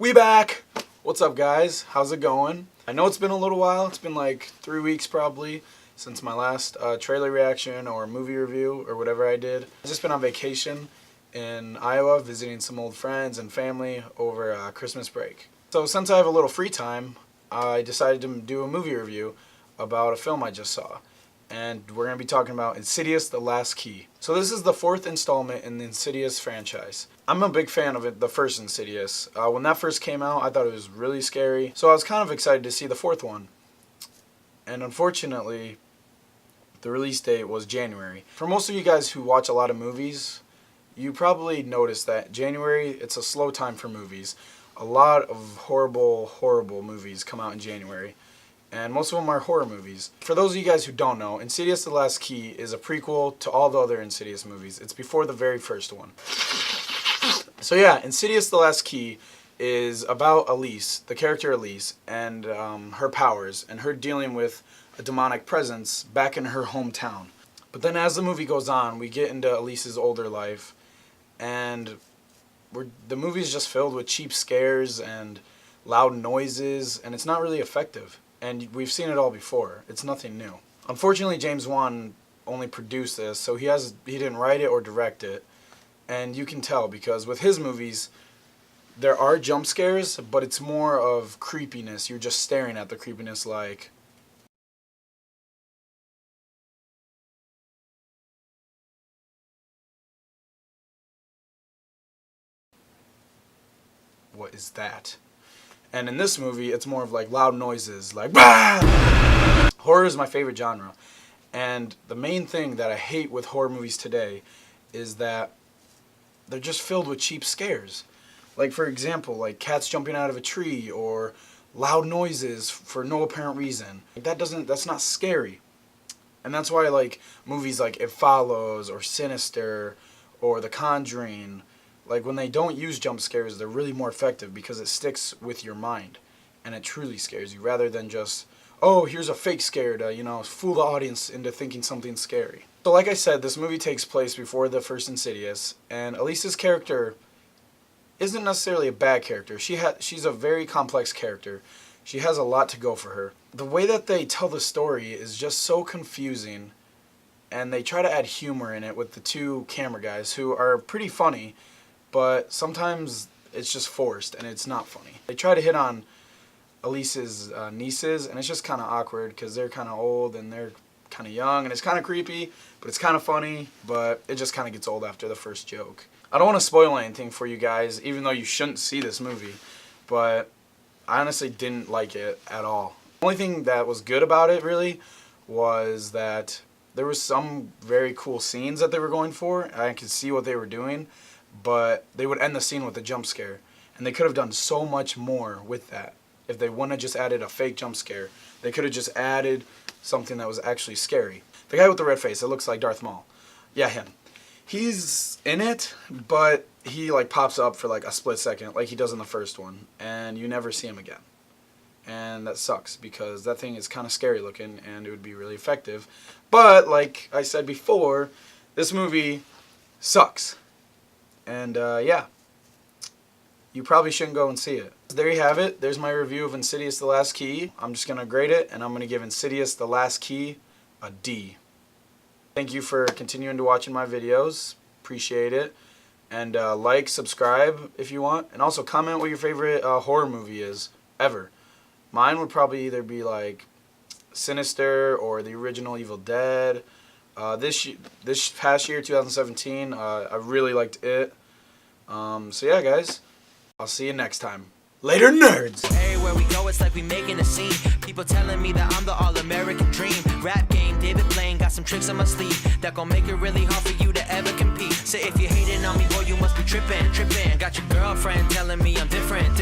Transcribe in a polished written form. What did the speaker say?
We back! What's up, guys? How's it going? I know it's been a little while. It's been like 3 weeks probably since my last trailer reaction or movie review or whatever I did. I've just been on vacation in Iowa visiting some old friends and family over Christmas break. So since I have a little free time, I decided to do a movie review about a film I just saw. And we're going to be talking about Insidious, The Last Key. So this is the fourth installment in the Insidious franchise. I'm a big fan of it, the first Insidious. When that first came out, I thought it was really scary. So I was kind of excited to see the fourth one. And unfortunately, the release date was January. For most of you guys who watch a lot of movies, you probably noticed that January, it's a slow time for movies. A lot of horrible movies come out in January. And most of them are horror movies. For those of you guys who don't know, Insidious The Last Key is a prequel to all the other Insidious movies. It's before the very first one. So yeah, Insidious The Last Key is about Elise, the character Elise, and her powers, and her dealing with a demonic presence back in her hometown. But then as the movie goes on, we get into Elise's older life, and the movie is just filled with cheap scares and loud noises, and it's not really effective. And we've seen it all before. It's nothing new. Unfortunately, James Wan only produced this, so he didn't write it or direct it. And you can tell because with his movies, there are jump scares, but it's more of creepiness. You're just staring at the creepiness like... What is that? And in this movie, it's more of like loud noises, like bah! Horror is my favorite genre. And the main thing that I hate with horror movies today is that they're just filled with cheap scares. Like, for example, like cats jumping out of a tree or loud noises for no apparent reason. That's not scary. And that's why like movies like It Follows or Sinister or The Conjuring, like when they don't use jump scares, they're really more effective because it sticks with your mind and it truly scares you rather than just, oh, here's a fake scare to, fool the audience into thinking something's scary. So like I said, this movie takes place before the first Insidious, and Elise's character isn't necessarily a bad character. She's a very complex character. She has a lot to go for her. The way that they tell the story is just so confusing, and they try to add humor in it with the two camera guys who are pretty funny, but sometimes it's just forced and it's not funny. They try to hit on Elise's nieces, and it's just kind of awkward because they're kind of old and they're kind of young, and it's kind of creepy, but it's kind of funny, but it just kind of gets old after the first joke. I don't want to spoil anything for you guys, even though you shouldn't see this movie, but I honestly didn't like it at all. The only thing that was good about it, really, was that there was some very cool scenes that they were going for. I could see what they were doing, but they would end the scene with a jump scare, and they could have done so much more with that. If they wouldn't have just added a fake jump scare, they could have just added something that was actually scary. The guy with the red face, it looks like Darth Maul. Yeah, him. He's in it, but he like pops up for like a split second, like he does in the first one, and you never see him again. And that sucks because that thing is kind of scary looking, and it would be really effective. But like I said before, this movie sucks. And yeah, you probably shouldn't go and see it. There you have it. There's my review of Insidious The Last Key. I'm just going to grade it, and I'm going to give Insidious The Last Key a D. Thank you for continuing to watching my videos. Appreciate it. And like, subscribe if you want. And also comment what your favorite horror movie is, ever. Mine would probably either be like Sinister or the original Evil Dead. This past year, 2017, I really liked it. So yeah, guys, I'll see you next time. Later, nerds! Everywhere we go, it's like we making a scene. People telling me that I'm the all-American dream. Rap game, David Blaine, got some tricks on my sleeve that gon' make it really hard for you to ever compete. So if you're hating on me, boy, you must be tripping. Got your girlfriend telling me I'm different.